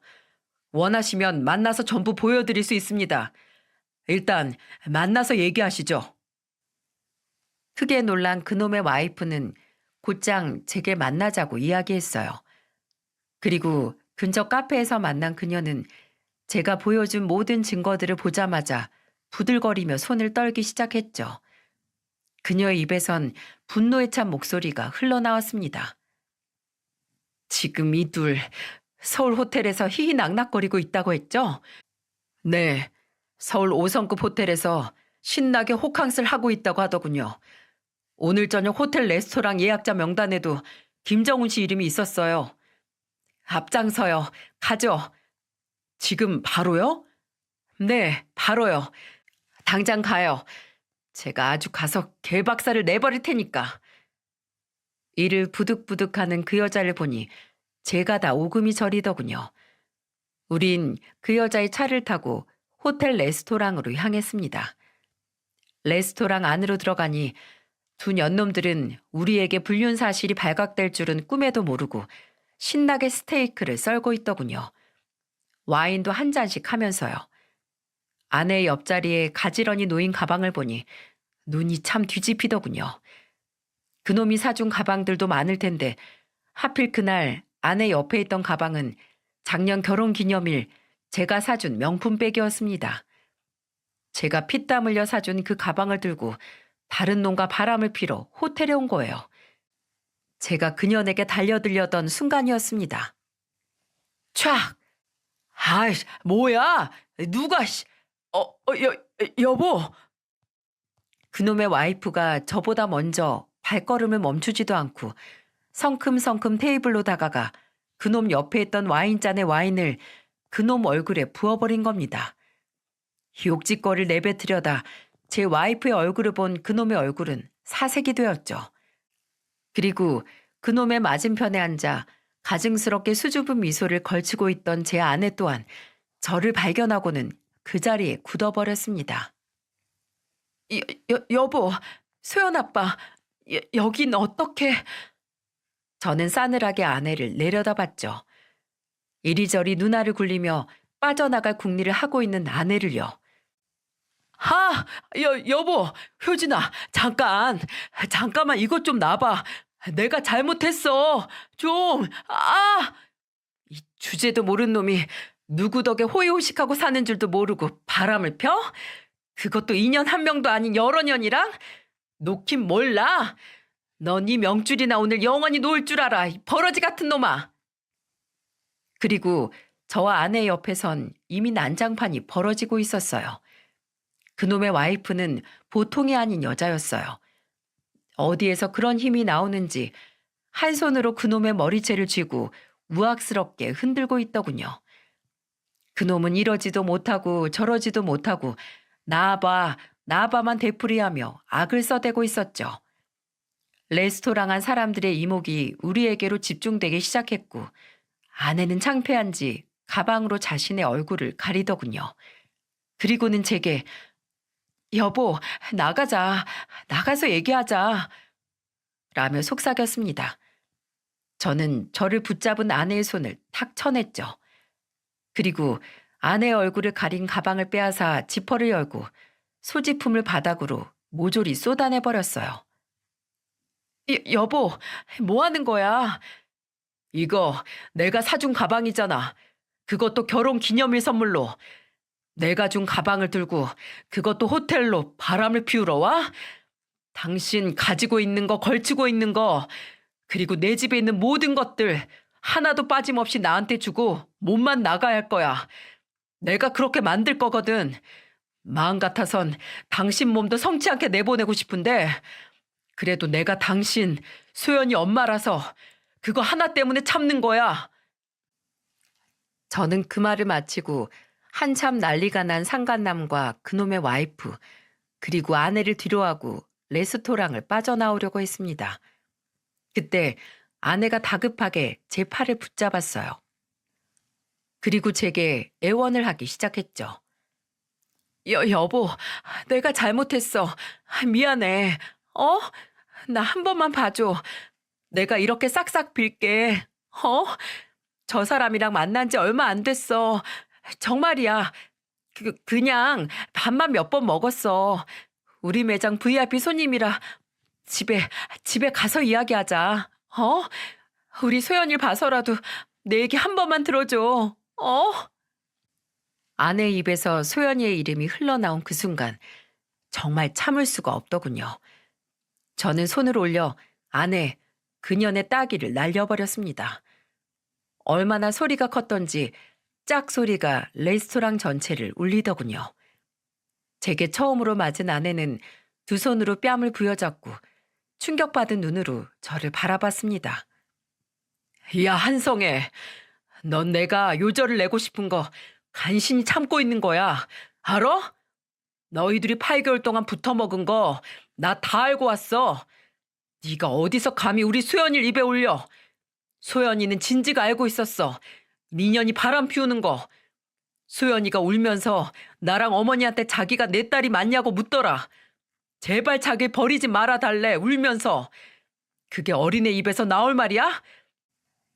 원하시면 만나서 전부 보여드릴 수 있습니다. 일단 만나서 얘기하시죠. 크게 놀란 그놈의 와이프는 곧장 제게 만나자고 이야기했어요. 그리고 근처 카페에서 만난 그녀는 제가 보여준 모든 증거들을 보자마자 부들거리며 손을 떨기 시작했죠. 그녀의 입에선 분노에 찬 목소리가 흘러나왔습니다. 지금 이 둘 서울 호텔에서 희희낙낙거리고 있다고 했죠? 네, 서울 5성급 호텔에서 신나게 호캉스를 하고 있다고 하더군요. 오늘 저녁 호텔 레스토랑 예약자 명단에도 김정훈 씨 이름이 있었어요. 앞장서요. 가죠. 지금 바로요? 네, 바로요. 당장 가요. 제가 아주 가서 개박살을 내버릴 테니까. 이를 부득부득하는 그 여자를 보니 제가 다 오금이 저리더군요. 우린 그 여자의 차를 타고 호텔 레스토랑으로 향했습니다. 레스토랑 안으로 들어가니 두 년놈들은 우리에게 불륜 사실이 발각될 줄은 꿈에도 모르고 신나게 스테이크를 썰고 있더군요. 와인도 한 잔씩 하면서요. 아내의 옆자리에 가지런히 놓인 가방을 보니 눈이 참 뒤집히더군요. 그놈이 사준 가방들도 많을 텐데 하필 그날 아내 옆에 있던 가방은 작년 결혼기념일 제가 사준 명품백이었습니다. 제가 피땀 흘려 사준 그 가방을 들고 다른 놈과 바람을 피러 호텔에 온 거예요. 제가 그년에게 달려들려던 순간이었습니다. 촥! 아이, 뭐야? 누가, 여보! 그놈의 와이프가 저보다 먼저 발걸음을 멈추지도 않고 성큼성큼 테이블로 다가가 그놈 옆에 있던 와인잔에 와인을 그놈 얼굴에 부어버린 겁니다. 욕짓거리를 내뱉으려다 제 와이프의 얼굴을 본 그놈의 얼굴은 사색이 되었죠. 그리고 그놈의 맞은편에 앉아 가증스럽게 수줍은 미소를 걸치고 있던 제 아내 또한 저를 발견하고는 그 자리에 굳어버렸습니다. 여보, 소연 아빠, 여긴 어떻게... 저는 싸늘하게 아내를 내려다봤죠. 이리저리 누나를 굴리며 빠져나갈 궁리를 하고 있는 아내를요. 여보, 효진아, 잠깐만 이것 좀 놔봐. 내가 잘못했어. 좀, 이 주제도 모르는 놈이 누구 덕에 호의호식하고 사는 줄도 모르고 바람을 펴? 그것도 2년 한 명도 아닌 여러 년이랑? 놓긴 몰라. 넌 이 명줄이나 오늘 영원히 놓을 줄 알아. 이 버러지 같은 놈아. 그리고 저와 아내 옆에선 이미 난장판이 벌어지고 있었어요. 그놈의 와이프는 보통이 아닌 여자였어요. 어디에서 그런 힘이 나오는지 한 손으로 그놈의 머리채를 쥐고 우악스럽게 흔들고 있더군요. 그놈은 이러지도 못하고 저러지도 못하고 나봐만 되풀이하며 악을 써대고 있었죠. 레스토랑 안 사람들의 이목이 우리에게로 집중되기 시작했고 아내는 창피한지 가방으로 자신의 얼굴을 가리더군요. 그리고는 제게 여보, 나가서 얘기하자 라며 속삭였습니다. 저는 저를 붙잡은 아내의 손을 탁 쳐냈죠. 그리고 아내의 얼굴을 가린 가방을 빼앗아 지퍼를 열고 소지품을 바닥으로 모조리 쏟아내버렸어요. 여보, 뭐 하는 거야? 이거 내가 사준 가방이잖아. 그것도 결혼 기념일 선물로. 내가 준 가방을 들고 그것도 호텔로 바람을 피우러 와? 당신 가지고 있는 거, 걸치고 있는 거, 그리고 내 집에 있는 모든 것들 하나도 빠짐없이 나한테 주고 몸만 나가야 할 거야. 내가 그렇게 만들 거거든. 마음 같아선 당신 몸도 성치 않게 내보내고 싶은데 그래도 내가 당신, 소연이 엄마라서 그거 하나 때문에 참는 거야. 저는 그 말을 마치고 한참 난리가 난 상간남과 그놈의 와이프, 그리고 아내를 뒤로하고 레스토랑을 빠져나오려고 했습니다. 그때 아내가 다급하게 제 팔을 붙잡았어요. 그리고 제게 애원을 하기 시작했죠. 여보, 내가 잘못했어. 미안해. 나 한 번만 봐줘. 내가 이렇게 싹싹 빌게. 저 사람이랑 만난 지 얼마 안 됐어. 정말이야. 그냥 밥만 몇 번 먹었어. 우리 매장 VIP 손님이라 집에 가서 이야기하자. 우리 소연이를 봐서라도 내 얘기 한 번만 들어줘. 아내 입에서 소연이의 이름이 흘러나온 그 순간 정말 참을 수가 없더군요. 저는 손을 올려 아내, 그년의 따귀를 날려버렸습니다. 얼마나 소리가 컸던지 짝 소리가 레스토랑 전체를 울리더군요. 제게 처음으로 맞은 아내는 두 손으로 뺨을 부여잡고 충격받은 눈으로 저를 바라봤습니다. 야, 한성애. 넌 내가 요절을 내고 싶은 거 간신히 참고 있는 거야. 알아? 너희들이 8개월 동안 붙어먹은 거 나 다 알고 왔어. 네가 어디서 감히 우리 소연이를 입에 올려. 소연이는 진지가 알고 있었어. 민현이 바람 피우는 거. 소연이가 울면서 나랑 어머니한테 자기가 내 딸이 맞냐고 묻더라. 제발 자기 버리지 말아달래 울면서. 그게 어린애 입에서 나올 말이야?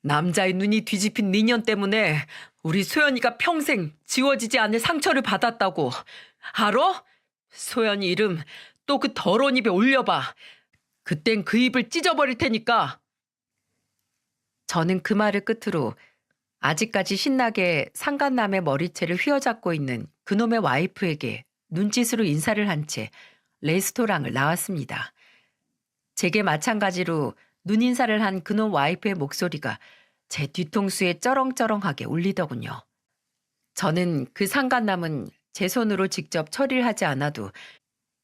남자의 눈이 뒤집힌 니년 때문에 우리 소연이가 평생 지워지지 않을 상처를 받았다고. 알아? 소연이 이름 또 그 더러운 입에 올려봐. 그땐 그 입을 찢어버릴 테니까. 저는 그 말을 끝으로 아직까지 신나게 상간남의 머리채를 휘어잡고 있는 그놈의 와이프에게 눈짓으로 인사를 한 채 레스토랑을 나왔습니다. 제게 마찬가지로 눈인사를 한 그놈 와이프의 목소리가 제 뒤통수에 쩌렁쩌렁하게 울리더군요. 저는 그 상간남은 제 손으로 직접 처리를 하지 않아도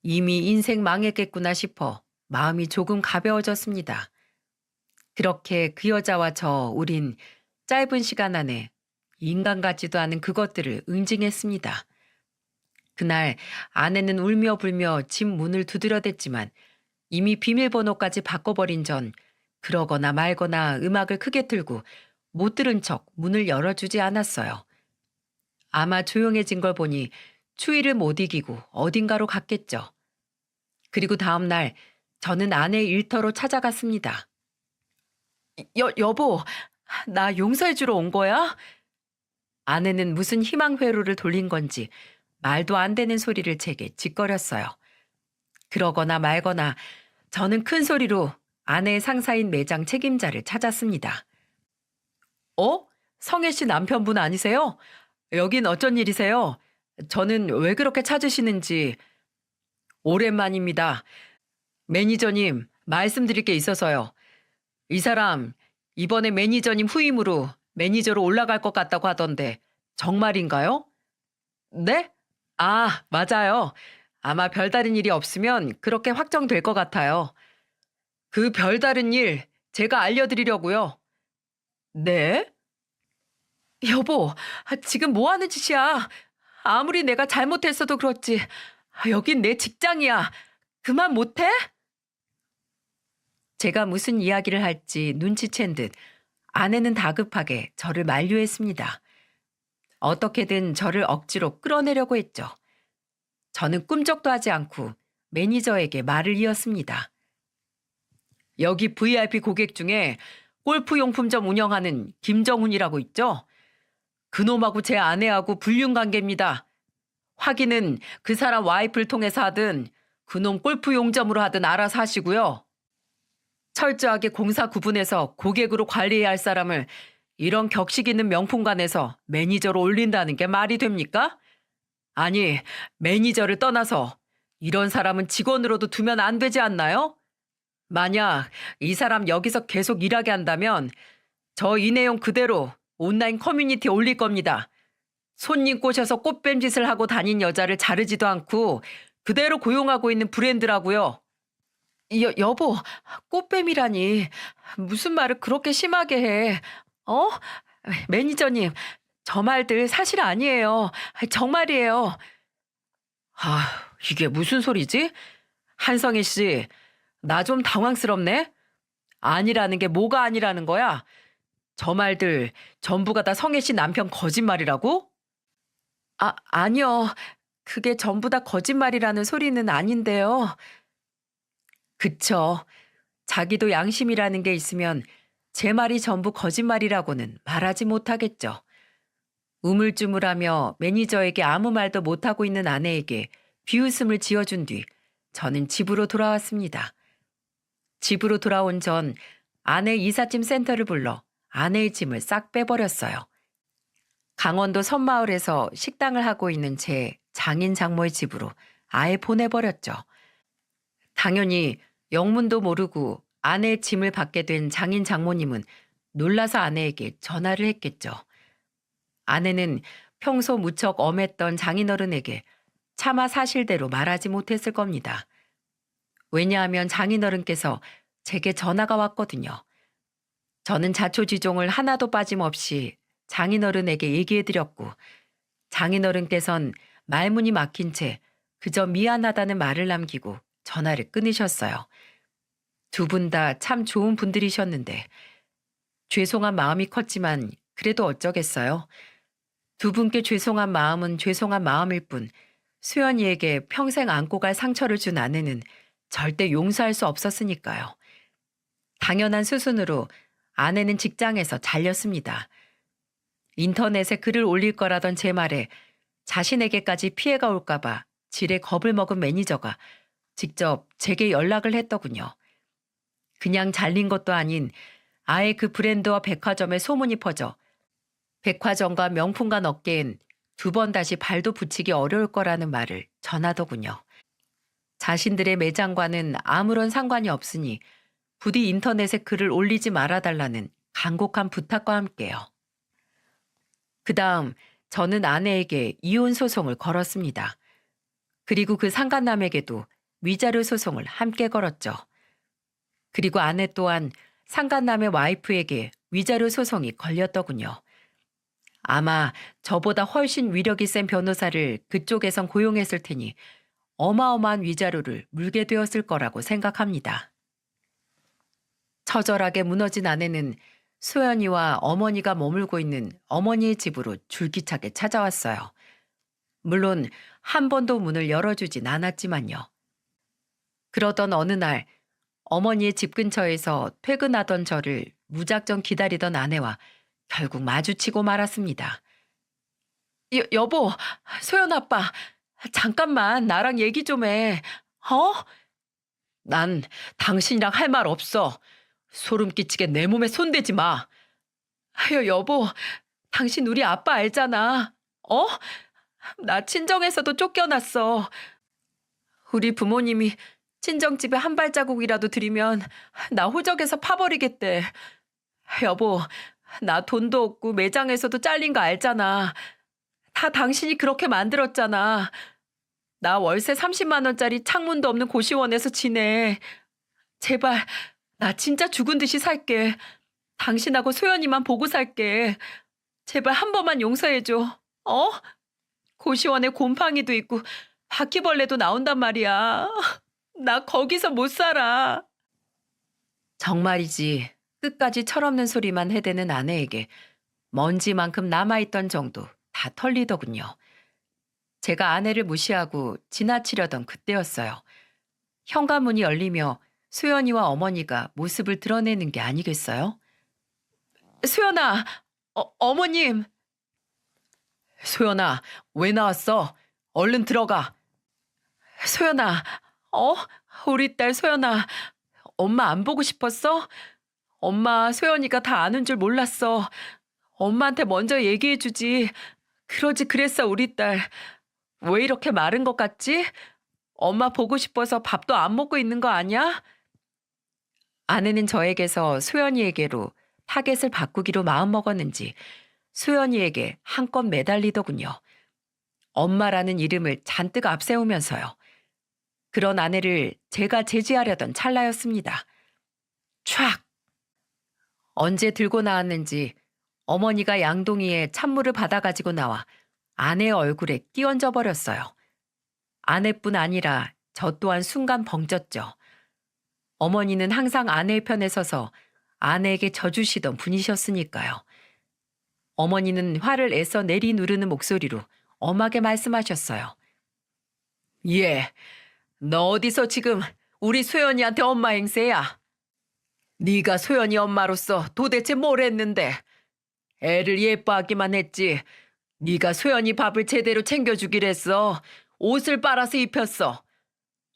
이미 인생 망했겠구나 싶어 마음이 조금 가벼워졌습니다. 그렇게 그 여자와 우린 짧은 시간 안에 인간 같지도 않은 그것들을 응징했습니다. 그날 아내는 울며 불며 집 문을 두드려댔지만 이미 비밀번호까지 바꿔버린 전 그러거나 말거나 음악을 크게 틀고 못 들은 척 문을 열어주지 않았어요. 아마 조용해진 걸 보니 추위를 못 이기고 어딘가로 갔겠죠. 그리고 다음 날 저는 아내의 일터로 찾아갔습니다. 여보, 나 용서해주러 온 거야? 아내는 무슨 희망 회로를 돌린 건지 말도 안 되는 소리를 제게 짓거렸어요. 그러거나 말거나 저는 큰 소리로 아내의 상사인 매장 책임자를 찾았습니다. 성혜 씨 남편분 아니세요? 여긴 어쩐 일이세요? 저는 왜 그렇게 찾으시는지. 오랜만입니다. 매니저님, 말씀드릴 게 있어서요. 이 사람 이번에 매니저님 후임으로 매니저로 올라갈 것 같다고 하던데 정말인가요? 네? 아, 맞아요. 아마 별다른 일이 없으면 그렇게 확정될 것 같아요. 그 별다른 일 제가 알려드리려고요. 네? 여보, 지금 뭐 하는 짓이야? 아무리 내가 잘못했어도 그렇지. 여긴 내 직장이야. 그만 못해? 제가 무슨 이야기를 할지 눈치챈 듯 아내는 다급하게 저를 만류했습니다. 어떻게든 저를 억지로 끌어내려고 했죠. 저는 꿈쩍도 하지 않고 매니저에게 말을 이었습니다. 여기 VIP 고객 중에 골프용품점 운영하는 김정훈이라고 있죠? 그놈하고 제 아내하고 불륜 관계입니다. 확인은 그 사람 와이프를 통해서 하든 그놈 골프용점으로 하든 알아서 하시고요. 철저하게 공사 구분해서 고객으로 관리해야 할 사람을 이런 격식 있는 명품관에서 매니저로 올린다는 게 말이 됩니까? 아니, 매니저를 떠나서 이런 사람은 직원으로도 두면 안 되지 않나요? 만약 이 사람 여기서 계속 일하게 한다면 저 이 내용 그대로 온라인 커뮤니티에 올릴 겁니다. 손님 꼬셔서 꽃뱀 짓을 하고 다닌 여자를 자르지도 않고 그대로 고용하고 있는 브랜드라고요. 여보, 꽃뱀이라니. 무슨 말을 그렇게 심하게 해. 어? 매니저님, 저 말들 사실 아니에요. 정말이에요. 이게 무슨 소리지? 한성희 씨, 나 좀 당황스럽네. 아니라는 게 뭐가 아니라는 거야? 저 말들 전부가 다 성혜 씨 남편 거짓말이라고? 아니요. 그게 전부 다 거짓말이라는 소리는 아닌데요. 그쵸. 자기도 양심이라는 게 있으면 제 말이 전부 거짓말이라고는 말하지 못하겠죠. 우물쭈물하며 매니저에게 아무 말도 못하고 있는 아내에게 비웃음을 지어준 뒤 저는 집으로 돌아왔습니다. 집으로 돌아온 전 아내 이삿짐 센터를 불러 아내의 짐을 싹 빼버렸어요. 강원도 섬마을에서 식당을 하고 있는 제 장인 장모의 집으로 아예 보내버렸죠. 당연히 영문도 모르고 아내의 짐을 받게 된 장인 장모님은 놀라서 아내에게 전화를 했겠죠. 아내는 평소 무척 엄했던 장인어른에게 차마 사실대로 말하지 못했을 겁니다. 왜냐하면 장인어른께서 제게 전화가 왔거든요. 저는 자초지종을 하나도 빠짐없이 장인어른에게 얘기해드렸고 장인어른께선 말문이 막힌 채 그저 미안하다는 말을 남기고 전화를 끊으셨어요. 두 분 다 참 좋은 분들이셨는데 죄송한 마음이 컸지만 그래도 어쩌겠어요. 두 분께 죄송한 마음은 죄송한 마음일 뿐 수연이에게 평생 안고 갈 상처를 준 아내는 절대 용서할 수 없었으니까요. 당연한 수순으로 아내는 직장에서 잘렸습니다. 인터넷에 글을 올릴 거라던 제 말에 자신에게까지 피해가 올까봐 지레 겁을 먹은 매니저가 직접 제게 연락을 했더군요. 그냥 잘린 것도 아닌 아예 그 브랜드와 백화점에 소문이 퍼져 백화점과 명품관 업계엔 두 번 다시 발도 붙이기 어려울 거라는 말을 전하더군요. 자신들의 매장과는 아무런 상관이 없으니 부디 인터넷에 글을 올리지 말아달라는 간곡한 부탁과 함께요. 그 다음 저는 아내에게 이혼 소송을 걸었습니다. 그리고 그 상간남에게도 위자료 소송을 함께 걸었죠. 그리고 아내 또한 상간남의 와이프에게 위자료 소송이 걸렸더군요. 아마 저보다 훨씬 위력이 센 변호사를 그쪽에선 고용했을 테니 어마어마한 위자료를 물게 되었을 거라고 생각합니다. 처절하게 무너진 아내는 소연이와 어머니가 머물고 있는 어머니의 집으로 줄기차게 찾아왔어요. 물론 한 번도 문을 열어주진 않았지만요. 그러던 어느 날 어머니의 집 근처에서 퇴근하던 저를 무작정 기다리던 아내와 결국 마주치고 말았습니다. 여보, 소연 아빠, 잠깐만 나랑 얘기 좀 해. 어? 난 당신이랑 할 말 없어. 소름 끼치게 내 몸에 손대지 마. 여보, 당신 우리 아빠 알잖아. 어? 나 친정에서도 쫓겨났어. 우리 부모님이 친정집에 한 발자국이라도 들이면 나 호적에서 파버리겠대. 여보, 나 돈도 없고 매장에서도 잘린 거 알잖아. 다 당신이 그렇게 만들었잖아. 나 월세 30만 원짜리 창문도 없는 고시원에서 지내. 제발 나 진짜 죽은 듯이 살게. 당신하고 소연이만 보고 살게. 제발 한 번만 용서해줘. 어? 고시원에 곰팡이도 있고 바퀴벌레도 나온단 말이야. 나 거기서 못 살아. 정말이지. 끝까지 철없는 소리만 해대는 아내에게 먼지만큼 남아있던 정도 다 털리더군요. 제가 아내를 무시하고 지나치려던 그때였어요. 현관문이 열리며 수연이와 어머니가 모습을 드러내는 게 아니겠어요? 수연아, 어머님. 소연아, 왜 나왔어? 얼른 들어가. 소연아, 우리 딸 소연아, 엄마 안 보고 싶었어? 엄마 소연이가 다 아는 줄 몰랐어. 엄마한테 먼저 얘기해주지. 그러지 그랬어 우리 딸. 왜 이렇게 마른 것 같지? 엄마 보고 싶어서 밥도 안 먹고 있는 거 아니야? 아내는 저에게서 소연이에게로 타겟을 바꾸기로 마음먹었는지 소연이에게 한껏 매달리더군요. 엄마라는 이름을 잔뜩 앞세우면서요. 그런 아내를 제가 제지하려던 찰나였습니다. 촥! 언제 들고 나왔는지 어머니가 양동이에 찬물을 받아가지고 나와 아내의 얼굴에 끼얹어 버렸어요. 아내뿐 아니라 저 또한 순간 벙쪘죠. 어머니는 항상 아내의 편에 서서 아내에게 져주시던 분이셨으니까요. 어머니는 화를 애써 내리누르는 목소리로 엄하게 말씀하셨어요. 예, 너 어디서 지금 우리 소연이한테 엄마 행세야? 네가 소연이 엄마로서 도대체 뭘 했는데? 애를 예뻐하기만 했지. 네가 소연이 밥을 제대로 챙겨주길 했어. 옷을 빨아서 입혔어.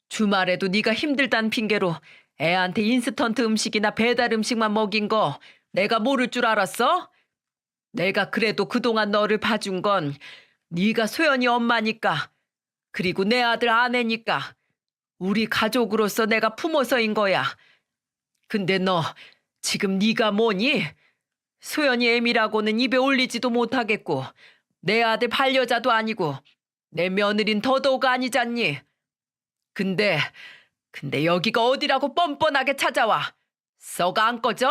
주말에도 네가 힘들단 핑계로 애한테 인스턴트 음식이나 배달 음식만 먹인 거 내가 모를 줄 알았어? 내가 그래도 그동안 너를 봐준 건 네가 소연이 엄마니까, 그리고 내 아들 아내니까, 우리 가족으로서 내가 품어서인 거야. 근데 너 지금 네가 뭐니? 소연이 애미라고는 입에 올리지도 못하겠고 내 아들 반려자도 아니고 내 며느린 더더욱 아니잖니. 근데, 근데 여기가 어디라고 뻔뻔하게 찾아와. 썩 안 꺼져?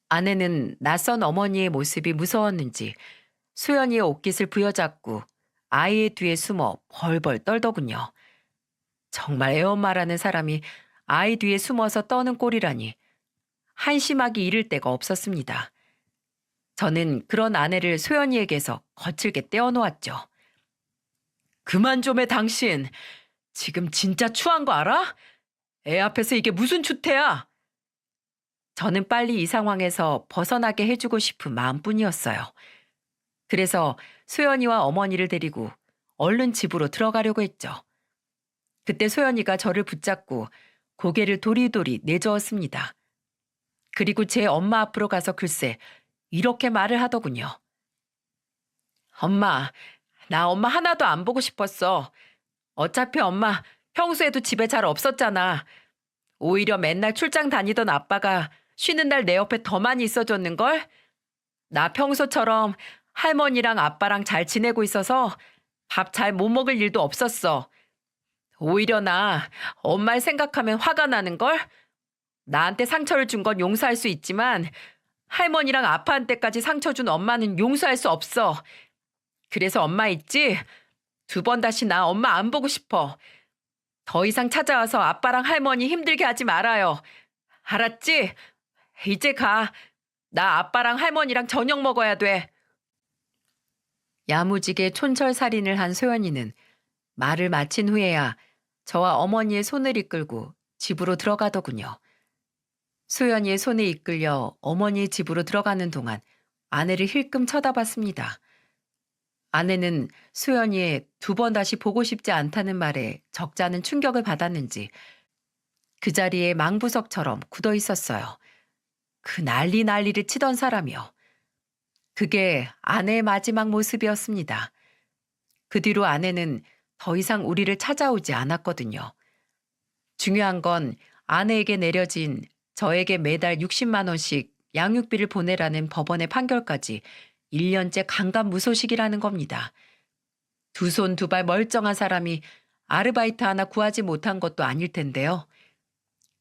아내는 낯선 어머니의 모습이 무서웠는지 수연이의 옷깃을 부여잡고 아이의 뒤에 숨어 벌벌 떨더군요. 정말 애엄마라는 사람이 아이 뒤에 숨어서 떠는 꼴이라니 한심하기 이를 데가 없었습니다. 저는 그런 아내를 소연이에게서 거칠게 떼어놓았죠. 그만 좀 해, 당신. 지금 진짜 추한 거 알아? 애 앞에서 이게 무슨 추태야? 저는 빨리 이 상황에서 벗어나게 해주고 싶은 마음뿐이었어요. 그래서 소연이와 어머니를 데리고 얼른 집으로 들어가려고 했죠. 그때 소연이가 저를 붙잡고 고개를 도리도리 내저었습니다. 그리고 제 엄마 앞으로 가서 글쎄 이렇게 말을 하더군요. 엄마, 나 엄마 하나도 안 보고 싶었어. 어차피 엄마 평소에도 집에 잘 없었잖아. 오히려 맨날 출장 다니던 아빠가 쉬는 날 내 옆에 더 많이 있어줬는걸? 나 평소처럼 할머니랑 아빠랑 잘 지내고 있어서 밥 잘 못 먹을 일도 없었어. 오히려 나 엄마를 생각하면 화가 나는걸? 나한테 상처를 준 건 용서할 수 있지만 할머니랑 아빠한테까지 상처 준 엄마는 용서할 수 없어. 그래서 엄마 있지? 2번 다시 나 엄마 안 보고 싶어. 더 이상 찾아와서 아빠랑 할머니 힘들게 하지 말아요. 알았지? 이제 가. 나 아빠랑 할머니랑 저녁 먹어야 돼. 야무지게 촌철살인을 한 소연이는 말을 마친 후에야 저와 어머니의 손을 이끌고 집으로 들어가더군요. 소연이의 손에 이끌려 어머니의 집으로 들어가는 동안 아내를 힐끔 쳐다봤습니다. 아내는 소연이의 2번 다시 보고 싶지 않다는 말에 적잖은 충격을 받았는지 그 자리에 망부석처럼 굳어 있었어요. 그 난리를 치던 사람이요. 그게 아내의 마지막 모습이었습니다. 그 뒤로 아내는 더 이상 우리를 찾아오지 않았거든요. 중요한 건 아내에게 내려진 저에게 매달 60만 원씩 양육비를 보내라는 법원의 판결까지 1년째 강간무소식이라는 겁니다. 2손 2발 멀쩡한 사람이 아르바이트 하나 구하지 못한 것도 아닐 텐데요.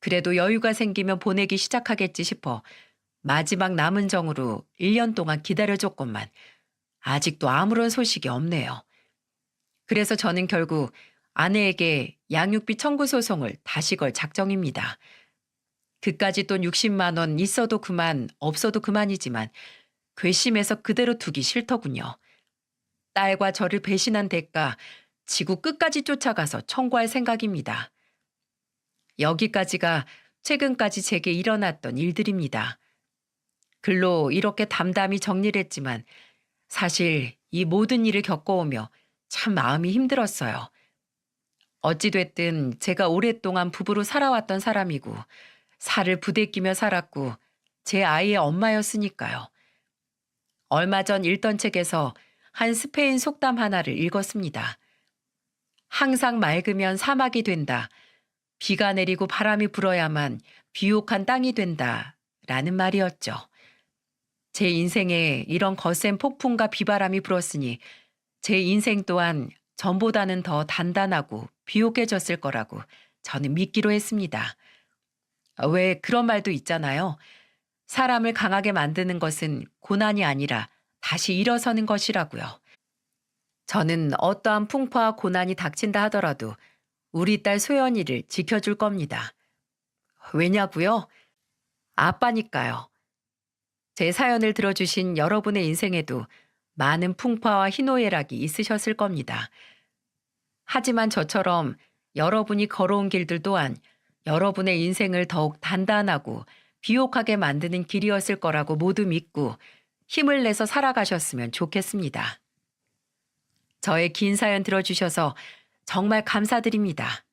그래도 여유가 생기면 보내기 시작하겠지 싶어 마지막 남은 정으로 1년 동안 기다려줬건만 아직도 아무런 소식이 없네요. 그래서 저는 결국 아내에게 양육비 청구 소송을 다시 걸 작정입니다. 그까짓 돈 60만 원 있어도 그만 없어도 그만이지만 괘씸해서 그대로 두기 싫더군요. 딸과 저를 배신한 대가 지구 끝까지 쫓아가서 청구할 생각입니다. 여기까지가 최근까지 제게 일어났던 일들입니다. 글로 이렇게 담담히 정리를 했지만 사실 이 모든 일을 겪어오며 참 마음이 힘들었어요. 어찌됐든 제가 오랫동안 부부로 살아왔던 사람이고 살을 부대끼며 살았고 제 아이의 엄마였으니까요. 얼마 전 읽던 책에서 한 스페인 속담 하나를 읽었습니다. 항상 맑으면 사막이 된다. 비가 내리고 바람이 불어야만 비옥한 땅이 된다. 라는 말이었죠. 제 인생에 이런 거센 폭풍과 비바람이 불었으니 제 인생 또한 전보다는 더 단단하고 비옥해졌을 거라고 저는 믿기로 했습니다. 왜 그런 말도 있잖아요. 사람을 강하게 만드는 것은 고난이 아니라 다시 일어서는 것이라고요. 저는 어떠한 풍파와 고난이 닥친다 하더라도 우리 딸 소연이를 지켜줄 겁니다. 왜냐고요? 아빠니까요. 제 사연을 들어주신 여러분의 인생에도 많은 풍파와 희노애락이 있으셨을 겁니다. 하지만 저처럼 여러분이 걸어온 길들 또한 여러분의 인생을 더욱 단단하고 비옥하게 만드는 길이었을 거라고 모두 믿고 힘을 내서 살아가셨으면 좋겠습니다. 저의 긴 사연 들어주셔서 정말 감사드립니다.